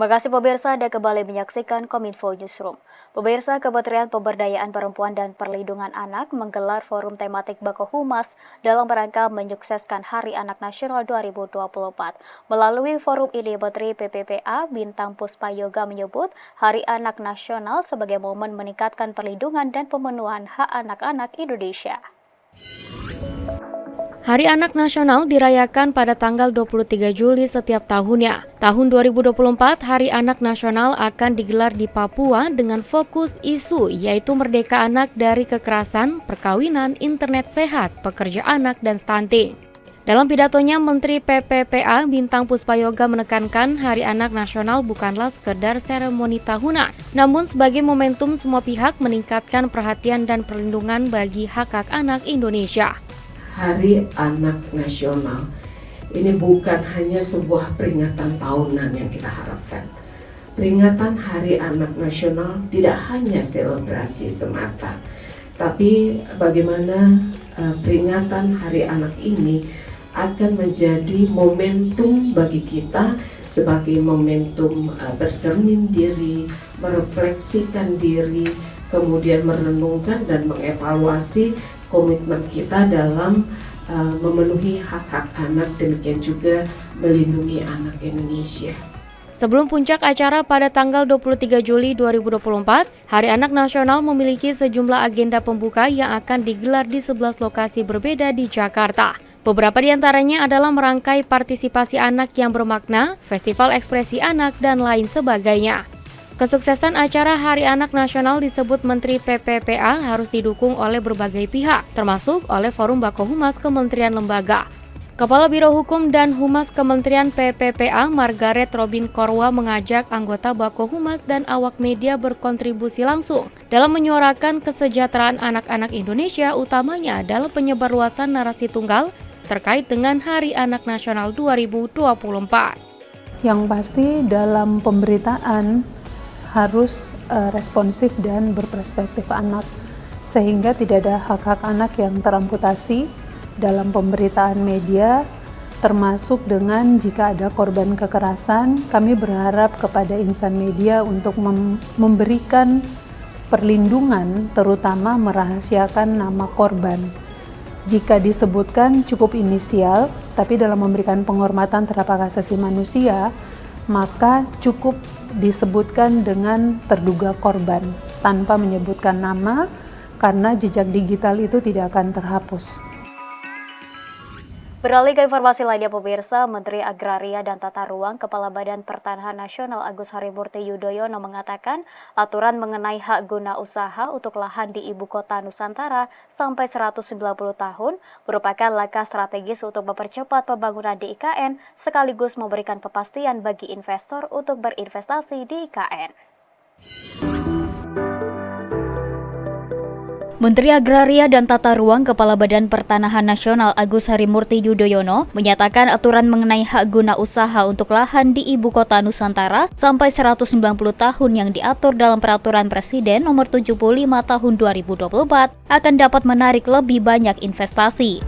Terima kasih pemirsa, Anda kembali menyaksikan Kominfo Newsroom. Pemirsa, Kementerian Pemberdayaan Perempuan dan Perlindungan Anak menggelar forum tematik Bako Humas dalam rangka menyukseskan Hari Anak Nasional 2024. Melalui forum ini, Menteri PPPA Bintang Puspayoga menyebut Hari Anak Nasional sebagai momen meningkatkan perlindungan dan pemenuhan hak anak-anak Indonesia. Hari Anak Nasional dirayakan pada tanggal 23 Juli setiap tahunnya. Tahun 2024, Hari Anak Nasional akan digelar di Papua dengan fokus isu yaitu merdeka anak dari kekerasan, perkawinan, internet sehat, pekerja anak, dan stunting. Dalam pidatonya, Menteri PPPA Bintang Puspayoga menekankan Hari Anak Nasional bukanlah sekedar seremoni tahunan, namun sebagai momentum semua pihak meningkatkan perhatian dan perlindungan bagi hak-hak anak Indonesia. Hari Anak Nasional ini bukan hanya sebuah peringatan tahunan yang kita harapkan. Peringatan Hari Anak Nasional tidak hanya selebrasi semata, tapi bagaimana peringatan Hari Anak ini akan menjadi momentum bagi kita sebagai momentum bercermin diri, merefleksikan diri, kemudian merenungkan dan mengevaluasi komitmen kita dalam memenuhi hak-hak anak, demikian juga melindungi anak Indonesia. Sebelum puncak acara pada tanggal 23 Juli 2024, Hari Anak Nasional memiliki sejumlah agenda pembuka yang akan digelar di 11 lokasi berbeda di Jakarta. Beberapa di antaranya adalah merangkai partisipasi anak yang bermakna, festival ekspresi anak, dan lain sebagainya. Kesuksesan acara Hari Anak Nasional disebut Menteri PPPA harus didukung oleh berbagai pihak, termasuk oleh Forum Bako Humas Kementerian Lembaga. Kepala Biro Hukum dan Humas Kementerian PPPA Margaret Robin Korwa mengajak anggota Bako Humas dan awak media berkontribusi langsung dalam menyuarakan kesejahteraan anak-anak Indonesia, utamanya dalam penyebarluasan narasi tunggal terkait dengan Hari Anak Nasional 2024. Yang pasti dalam pemberitaan harus responsif dan berperspektif anak, sehingga tidak ada hak-hak anak yang teramputasi dalam pemberitaan media, termasuk dengan jika ada korban kekerasan. Kami berharap kepada insan media untuk memberikan perlindungan, terutama merahasiakan nama korban. Jika disebutkan cukup inisial, tapi dalam memberikan penghormatan terhadap hak asasi manusia, maka cukup disebutkan dengan terduga korban tanpa menyebutkan nama, karena jejak digital itu tidak akan terhapus. Beralih ke informasi lainnya pemirsa, Menteri Agraria dan Tata Ruang Kepala Badan Pertanahan Nasional Agus Harimurti Yudhoyono mengatakan aturan mengenai hak guna usaha untuk lahan di Ibu Kota Nusantara sampai 190 tahun merupakan langkah strategis untuk mempercepat pembangunan di IKN sekaligus memberikan kepastian bagi investor untuk berinvestasi di IKN. Menteri Agraria dan Tata Ruang Kepala Badan Pertanahan Nasional Agus Harimurti Yudhoyono menyatakan aturan mengenai hak guna usaha untuk lahan di Ibu Kota Nusantara sampai 190 tahun yang diatur dalam Peraturan Presiden Nomor 75 Tahun 2024 akan dapat menarik lebih banyak investasi.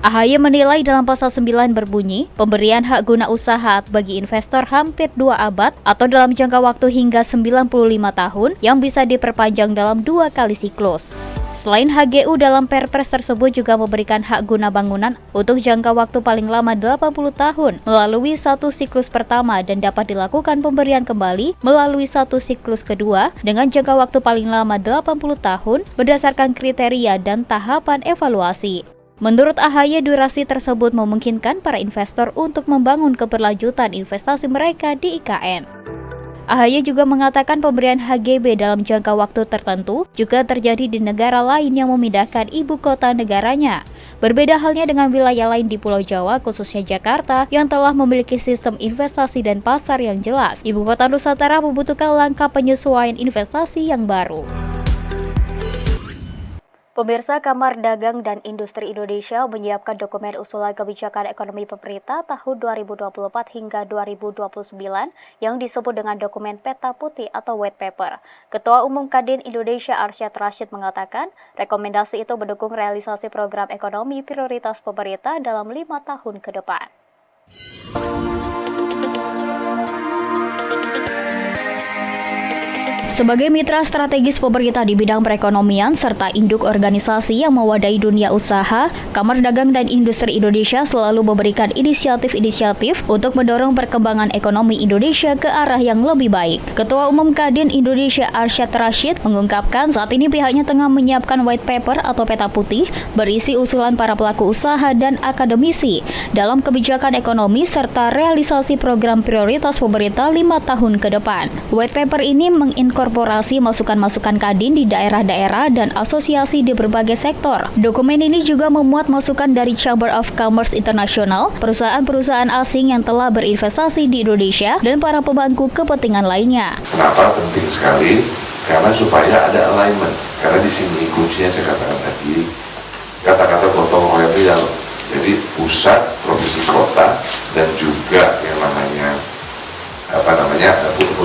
AHY menilai dalam pasal 9 berbunyi, pemberian hak guna usaha bagi investor hampir 2 abad atau dalam jangka waktu hingga 95 tahun yang bisa diperpanjang dalam 2 kali siklus. Selain HGU, dalam Perpres tersebut juga memberikan hak guna bangunan untuk jangka waktu paling lama 80 tahun melalui satu siklus pertama dan dapat dilakukan pemberian kembali melalui satu siklus kedua dengan jangka waktu paling lama 80 tahun berdasarkan kriteria dan tahapan evaluasi. Menurut AHY, durasi tersebut memungkinkan para investor untuk membangun keberlanjutan investasi mereka di IKN. AHY juga mengatakan pemberian HGB dalam jangka waktu tertentu juga terjadi di negara lain yang memindahkan ibu kota negaranya. Berbeda halnya dengan wilayah lain di Pulau Jawa, khususnya Jakarta, yang telah memiliki sistem investasi dan pasar yang jelas. Ibu kota Nusantara membutuhkan langkah penyesuaian investasi yang baru. Pemirsa, Kamar Dagang dan Industri Indonesia menyiapkan dokumen usulan kebijakan ekonomi pemerintah tahun 2024 hingga 2029 yang disebut dengan dokumen peta putih atau white paper. Ketua Umum Kadin Indonesia Arsyad Rashid mengatakan, rekomendasi itu mendukung realisasi program ekonomi prioritas pemerintah dalam 5 tahun ke depan. Sebagai mitra strategis pemerintah di bidang perekonomian serta induk organisasi yang mewadahi dunia usaha, Kamar Dagang dan Industri Indonesia selalu memberikan inisiatif-inisiatif untuk mendorong perkembangan ekonomi Indonesia ke arah yang lebih baik. Ketua Umum Kadin Indonesia Arsyad Rashid mengungkapkan saat ini pihaknya tengah menyiapkan white paper atau peta putih berisi usulan para pelaku usaha dan akademisi dalam kebijakan ekonomi serta realisasi program prioritas pemerintah 5 tahun ke depan. White paper ini menginkorporasi masukan-masukan Kadin di daerah-daerah dan asosiasi di berbagai sektor. Dokumen ini juga memuat masukan dari Chamber of Commerce International, perusahaan-perusahaan asing yang telah berinvestasi di Indonesia, dan para pemangku kepentingan lainnya. Kenapa penting sekali? Karena supaya ada alignment. Karena di sini kuncinya saya katakan tadi, kata-kata gotong royong itu yang jadi pusat, provinsi, kota, dan juga yang namanya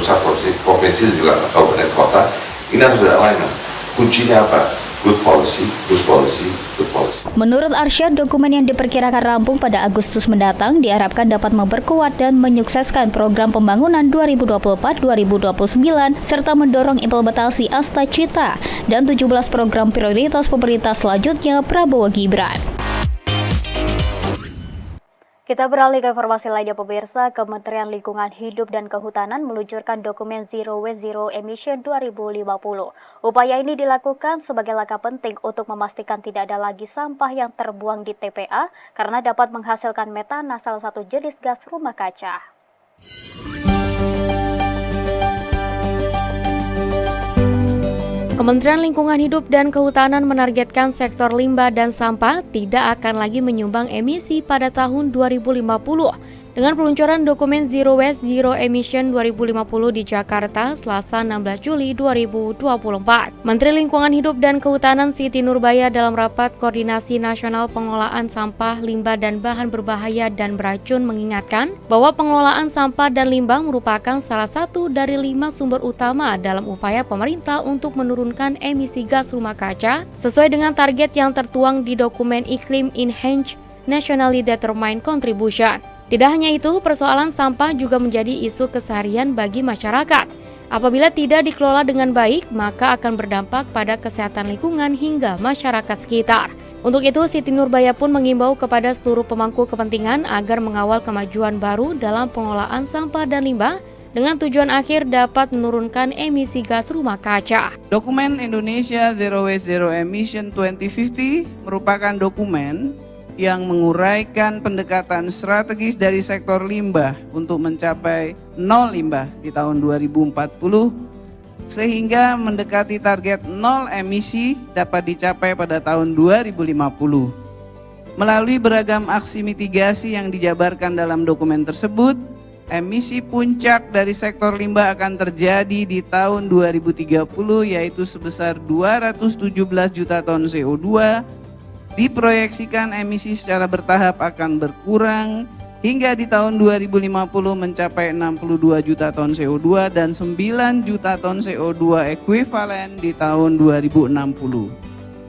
pusat, provinsi juga kabupaten kota. Ini harus ada alignment. Kuncinya apa? Good policy, good policy, good policy. Menurut Arsyad, dokumen yang diperkirakan rampung pada Agustus mendatang diharapkan dapat memperkuat dan menyukseskan program pembangunan 2024-2029 serta mendorong implementasi Asta Cita dan 17 program prioritas pemerintah selanjutnya Prabowo Gibran. Kita beralih ke informasi lainnya pemirsa. Kementerian Lingkungan Hidup dan Kehutanan meluncurkan dokumen Zero Waste Zero Emission 2050. Upaya ini dilakukan sebagai langkah penting untuk memastikan tidak ada lagi sampah yang terbuang di TPA karena dapat menghasilkan metana, salah satu jenis gas rumah kaca. Kementerian Lingkungan Hidup dan Kehutanan menargetkan sektor limbah dan sampah tidak akan lagi menyumbang emisi pada tahun 2050 dengan peluncuran dokumen Zero Waste Zero Emission 2050 di Jakarta Selasa 16 Juli 2024. Menteri Lingkungan Hidup dan Kehutanan Siti Nurbaya dalam rapat koordinasi nasional pengelolaan sampah, limbah dan bahan berbahaya dan beracun mengingatkan bahwa pengelolaan sampah dan limbah merupakan salah satu dari 5 sumber utama dalam upaya pemerintah untuk menurunkan emisi gas rumah kaca sesuai dengan target yang tertuang di dokumen Iklim Enhanced Nationally Determined Contribution. Tidak hanya itu, persoalan sampah juga menjadi isu keseharian bagi masyarakat. Apabila tidak dikelola dengan baik, maka akan berdampak pada kesehatan lingkungan hingga masyarakat sekitar. Untuk itu, Siti Nurbaya pun mengimbau kepada seluruh pemangku kepentingan agar mengawal kemajuan baru dalam pengelolaan sampah dan limbah dengan tujuan akhir dapat menurunkan emisi gas rumah kaca. Dokumen Indonesia Zero Waste Zero Emission 2050 merupakan dokumen yang menguraikan pendekatan strategis dari sektor limbah untuk mencapai nol limbah di tahun 2040 sehingga mendekati target nol emisi dapat dicapai pada tahun 2050. Melalui beragam aksi mitigasi yang dijabarkan dalam dokumen tersebut, emisi puncak dari sektor limbah akan terjadi di tahun 2030 yaitu sebesar 217 juta ton CO2. Diproyeksikan emisi secara bertahap akan berkurang hingga di tahun 2050 mencapai 62 juta ton CO2 dan 9 juta ton CO2 ekuivalen di tahun 2060.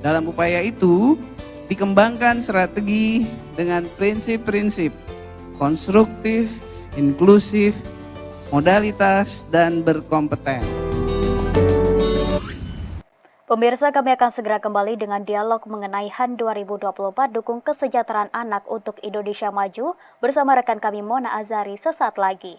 Dalam upaya itu, dikembangkan strategi dengan prinsip-prinsip konstruktif, inklusif, modalitas, dan berkompeten. Pemirsa, kami akan segera kembali dengan dialog mengenai HAN 2024 Dukung Kesejahteraan Anak untuk Indonesia Maju bersama rekan kami Mona Azari sesaat lagi.